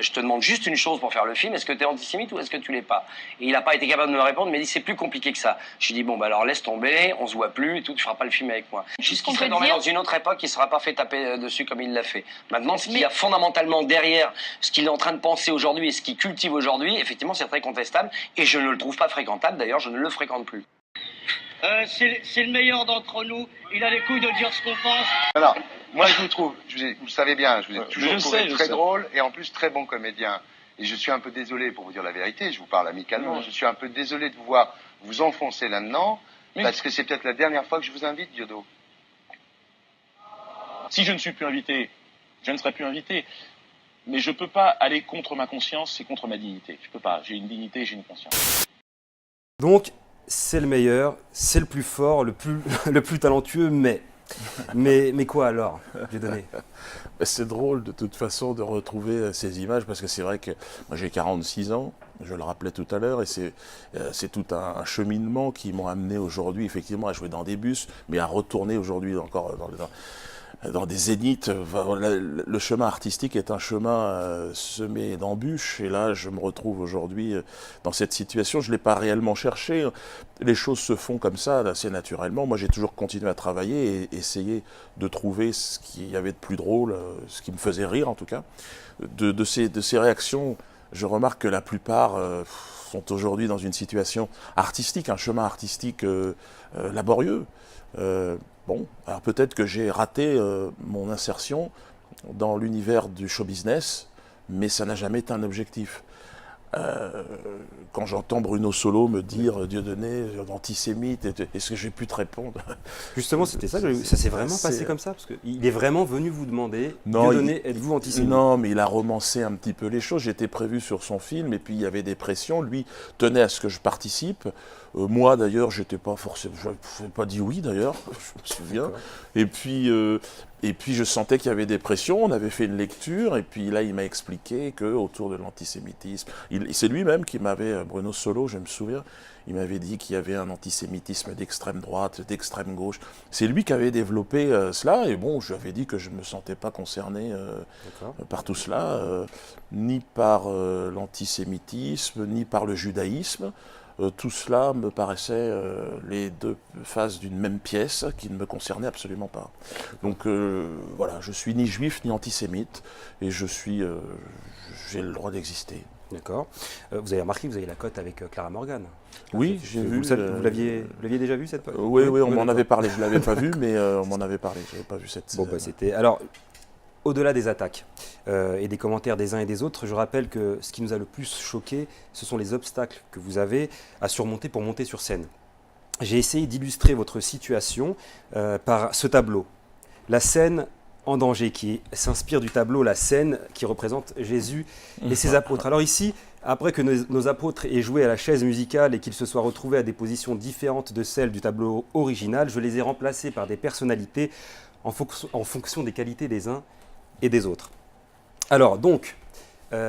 je te demande juste une chose pour faire le film, est-ce que tu es antisémite ou est-ce que tu l'es pas? Et il n'a pas été capable de me répondre, il m'a dit c'est plus compliqué que ça. J'ai dit bon bah alors laisse tomber, on se voit plus et tout, tu feras pas le film avec moi. Juste qu'il serait dans une autre époque, il ne sera pas fait taper dessus comme il l'a fait. Maintenant, ce qu'il y a fondamentalement derrière ce qu'il est en train de penser aujourd'hui et ce qu'il cultive aujourd'hui, effectivement c'est très contestable et je ne le trouve pas fréquentable, d'ailleurs je ne le fréquente plus. C'est le meilleur d'entre nous, il a les couilles de dire ce qu'on pense. Alors, moi je vous trouve, vous le savez bien, je vous ai toujours trouvé très drôle et en plus très bon comédien. Et je suis un peu désolé, pour vous dire la vérité, je vous parle amicalement, je suis un peu désolé de vous voir vous enfoncer là-dedans, parce que c'est peut-être la dernière fois que je vous invite, Diodo. Si je ne suis plus invité, je ne serai plus invité. Mais je ne peux pas aller contre ma conscience et contre ma dignité. Je peux pas, j'ai une dignité, j'ai une conscience. Donc, c'est le meilleur, c'est le plus fort, le plus talentueux, mais quoi alors, Dieudonné? C'est drôle de toute façon de retrouver ces images parce que c'est vrai que moi j'ai 46 ans, je le rappelais tout à l'heure, et c'est tout un cheminement qui m'ont amené aujourd'hui effectivement à jouer dans des bus, mais à retourner aujourd'hui encore dans des zéniths. Le chemin artistique est un chemin semé d'embûches, et là je me retrouve aujourd'hui dans cette situation. Je ne l'ai pas réellement cherché, les choses se font comme ça assez naturellement. Moi j'ai toujours continué à travailler et essayer de trouver ce qu'il y avait de plus drôle, ce qui me faisait rire en tout cas. De ces réactions, je remarque que la plupart sont aujourd'hui dans une situation artistique, un chemin artistique laborieux. Bon, alors peut-être que j'ai raté mon insertion dans l'univers du show business, mais ça n'a jamais été un objectif. Quand j'entends Bruno Solo me dire Dieudonné, antisémite, est-ce que j'ai pu te répondre? Justement, c'était ça, ça s'est vraiment passé comme ça? Parce qu'il est vraiment venu vous demander, Dieudonné, êtes-vous antisémite? Non, mais il a romancé un petit peu les choses. J'étais prévu sur son film, et puis il y avait des pressions. Lui tenait à ce que je participe. Moi, d'ailleurs, j'étais pas forcément, je n'avais pas dit oui, d'ailleurs, je me souviens. Et puis, je sentais qu'il y avait des pressions. On avait fait une lecture, et puis là, il m'a expliqué qu'autour de l'antisémitisme, c'est lui-même qui m'avait, Bruno Solo, je me souviens, il m'avait dit qu'il y avait un antisémitisme d'extrême droite, d'extrême gauche. C'est lui qui avait développé cela, et bon, je lui avais dit que je ne me sentais pas concerné par tout cela, ni par l'antisémitisme, ni par le judaïsme. Tout cela me paraissait les deux faces d'une même pièce qui ne me concernait absolument pas. Donc voilà, je suis ni juif ni antisémite, et j'ai le droit d'exister. D'accord. Vous avez remarqué que vous avez la cote avec Clara Morgan. Oui, j'ai vu. Vous l'aviez déjà vu cette fois? Oui, on m'en avait parlé. Je ne l'avais pas vu, mais on m'en avait parlé. Je n'avais pas vu cette scène. Bon, c'était... Alors, au-delà des attaques et des commentaires des uns et des autres, je rappelle que ce qui nous a le plus choqué, ce sont les obstacles que vous avez à surmonter pour monter sur scène. J'ai essayé d'illustrer votre situation par ce tableau. La scène en danger, qui s'inspire du tableau, la scène qui représente Jésus et ses apôtres. Alors ici, après que nos apôtres aient joué à la chaise musicale et qu'ils se soient retrouvés à des positions différentes de celles du tableau original, je les ai remplacés par des personnalités en fonction des qualités des uns et des autres. Alors donc,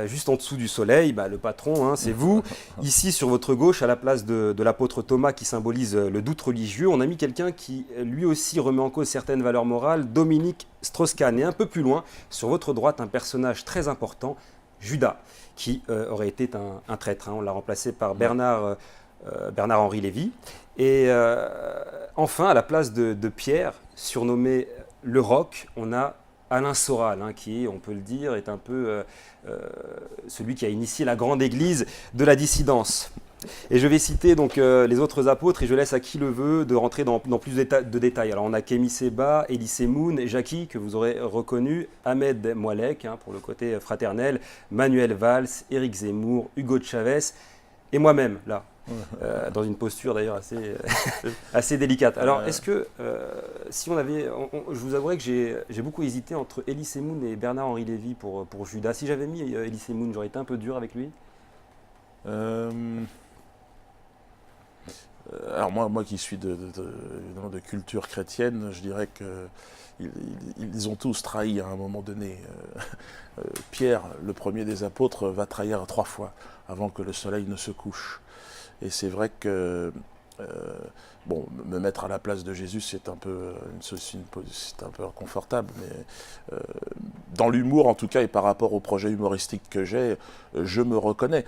juste en dessous du soleil, le patron, c'est vous. Ici, sur votre gauche, à la place de l'apôtre Thomas qui symbolise le doute religieux, on a mis quelqu'un qui, lui aussi, remet en cause certaines valeurs morales, Dominique Strauss-Kahn. Et un peu plus loin, sur votre droite, un personnage très important, Judas, qui aurait été un traître. On l'a remplacé par Bernard-Henri Lévy. Et enfin, à la place de Pierre, surnommé le Roc, on a Alain Soral, qui, on peut le dire, est un peu celui qui a initié la grande église de la dissidence. Et je vais citer donc les autres apôtres, et je laisse à qui le veut de rentrer dans plus de détails. Alors on a Kémy Séba, Elie Semoun, Jackie, que vous aurez reconnu, Ahmed Moualek, pour le côté fraternel, Manuel Valls, Éric Zemmour, Hugo Chavez, et moi-même, là. Dans une posture d'ailleurs assez délicate. Alors, est-ce que, si on avait... je vous avouerai que j'ai beaucoup hésité entre Elie Semoun et Bernard-Henri Lévy pour Judas. Si j'avais mis Elie Semoun, j'aurais été un peu dur avec lui? Alors moi qui suis de culture chrétienne, je dirais qu'ils ont tous trahi à un moment donné. Pierre, le premier des apôtres, va trahir 3 fois avant que le soleil ne se couche. Et c'est vrai que Bon, me mettre à la place de Jésus, c'est un peu inconfortable, mais dans l'humour en tout cas, et par rapport au projet humoristique que j'ai, je me reconnais.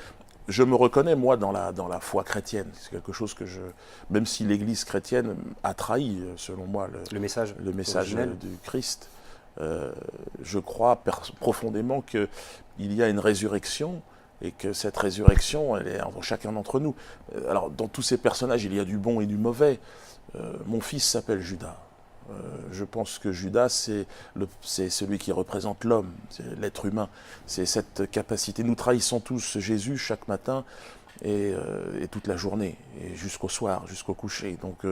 Je me reconnais, moi, dans la foi chrétienne. C'est quelque chose que même si l'Église chrétienne a trahi, selon moi, le message du Christ, je crois profondément qu'il y a une résurrection, et que cette résurrection, elle est en chacun d'entre nous. Alors, dans tous ces personnages, il y a du bon et du mauvais. Mon fils s'appelle Judas. Je pense que Judas, c'est celui qui représente l'homme, c'est l'être humain. C'est cette capacité. Nous trahissons tous Jésus chaque matin et toute la journée, et jusqu'au soir, jusqu'au coucher. Donc,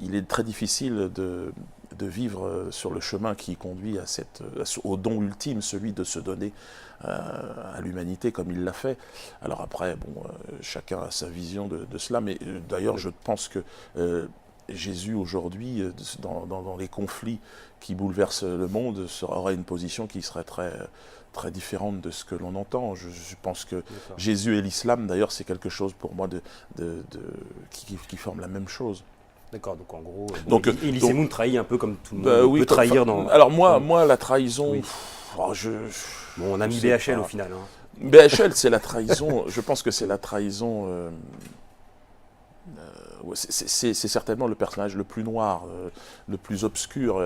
il est très difficile de vivre sur le chemin qui conduit au don ultime, celui de se donner à l'humanité comme il l'a fait. Alors après, bon, chacun a sa vision de cela, mais d'ailleurs, je pense que Jésus aujourd'hui, dans les conflits qui bouleversent le monde, aurait une position qui serait très différente de ce que l'on entend. Je pense que Jésus et l'islam, d'ailleurs, c'est quelque chose pour moi qui forme la même chose. D'accord, donc en gros, Elie Semoun trahit un peu comme tout le monde peut trahir dans... Alors moi, la trahison... Oui. On a mis BHL au final. Hein. BHL, c'est la trahison, je pense que c'est la trahison... c'est certainement le personnage le plus noir, le plus obscur,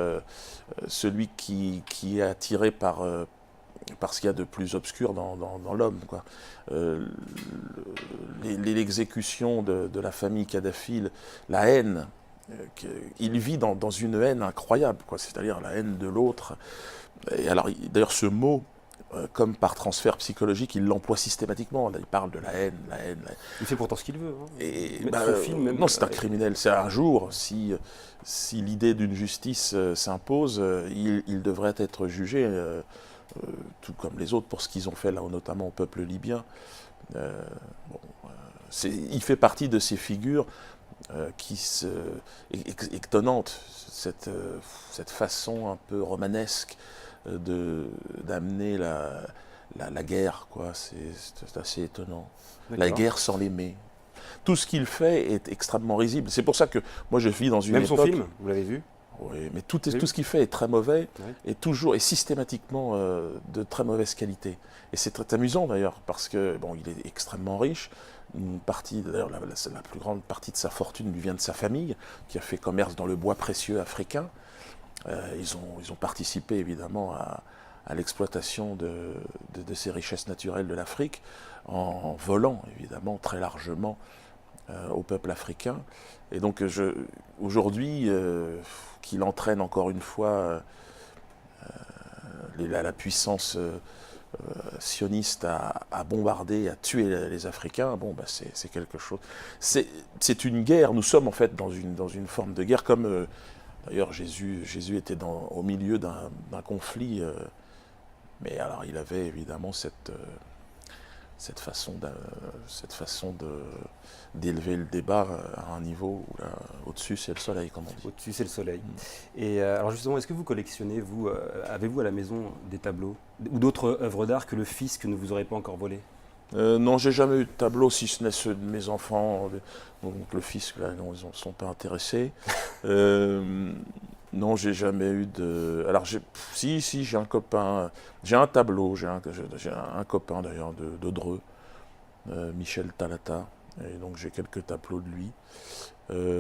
celui qui est attiré par ce qu'il y a de plus obscur dans l'homme, quoi. L'exécution de la famille Kadhafi, la haine, il vit dans une haine incroyable, quoi, c'est-à-dire la haine de l'autre. Et alors, d'ailleurs, ce mot, comme par transfert psychologique, il l'emploie systématiquement. Il parle de la haine. Il fait pourtant ce qu'il veut. Hein. Et non, c'est un criminel. C'est un jour, si l'idée d'une justice s'impose, il devrait être jugé, tout comme les autres, pour ce qu'ils ont fait là, notamment au peuple libyen. Il fait partie de ces figures étonnantes, cette façon un peu romanesque d'amener la guerre, quoi. C'est assez étonnant. La guerre sans l'aimer. Tout ce qu'il fait est extrêmement risible. C'est pour ça que moi je vis dans une époque... Même son film, vous l'avez vu? Oui, mais tout ce qu'il fait est très mauvais, et systématiquement de très mauvaise qualité. Et c'est très amusant d'ailleurs, parce que il est extrêmement riche. Une partie, d'ailleurs, la plus grande partie de sa fortune lui vient de sa famille, qui a fait commerce dans le bois précieux africain. Ils ont participé évidemment à l'exploitation de ces richesses naturelles de l'Afrique, en volant évidemment très largement au peuple africain. Et donc aujourd'hui, qu'il entraîne encore une fois la puissance sioniste à bombarder, à tuer les Africains, c'est quelque chose. C'est une guerre. Nous sommes en fait dans une forme de guerre, comme d'ailleurs Jésus était au milieu d'un conflit, mais alors il avait évidemment cette façon d'élever le débat à un niveau où là, au-dessus c'est le soleil, comme on dit. Au-dessus c'est le soleil. Et alors justement, est-ce que vous collectionnez, avez-vous à la maison des tableaux ou d'autres œuvres d'art que le fisc ne vous aurait pas encore volé? Non, j'ai jamais eu de tableau, si ce n'est ceux de mes enfants. Donc le fisc, là, non, ils ne sont pas intéressés. Non, j'ai jamais eu de... Alors, si, j'ai un copain, j'ai un tableau, j'ai un copain d'ailleurs de Dreux, Michel Talata, et donc j'ai quelques tableaux de lui.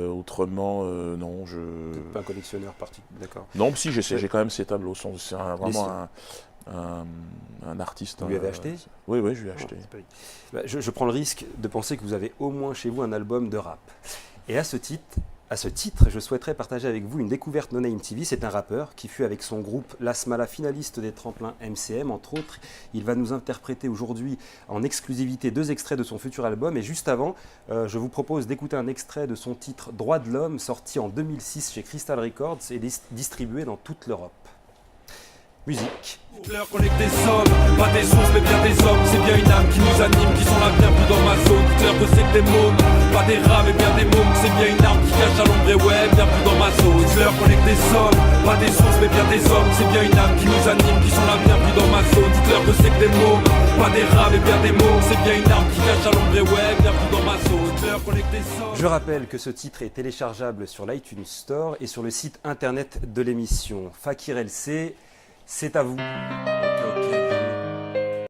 Autrement, non, je... Peut-être pas un collectionneur particulier, d'accord. Non, si, j'ai quand même ces tableaux, c'est vraiment un artiste. Vous lui avez acheté? Oui, je lui ai acheté. Je prends le risque de penser que vous avez au moins chez vous un album de rap. Et à ce titre, je souhaiterais partager avec vous une découverte No Name TV. C'est un rappeur qui fut avec son groupe Lasmala finaliste des tremplins MCM, entre autres. Il va nous interpréter aujourd'hui en exclusivité 2 extraits de son futur album. Et juste avant, je vous propose d'écouter un extrait de son titre Droits de l'homme, sorti en 2006 chez Crystal Records et distribué dans toute l'Europe. Musique. L'heure qu'on est que des hommes, pas des sources mais bien des hommes. C'est bien une âme qui nous anime, qui sont là bienvenue dans ma zone. L'heure que c'est que des mômes, pas des rats mais bien des mômes. C'est bien une arme qui cache à l'ombre et ouais, bienvenue dans ma zone. L'heure qu'on est que des hommes, pas des sources mais bien des hommes. C'est bien une âme qui nous anime, qui sont là bienvenue dans ma zone. Dites-leur que c'est que des mômes, pas des rats mais bien des mômes. C'est bien une arme qui cache à l'ombre et ouais, bienvenue dans ma zone. dealers collectent des sommes. Je rappelle que ce titre est téléchargeable sur l'iTunes Store et sur le site internet de l'émission. Fakir LC, c'est à vous.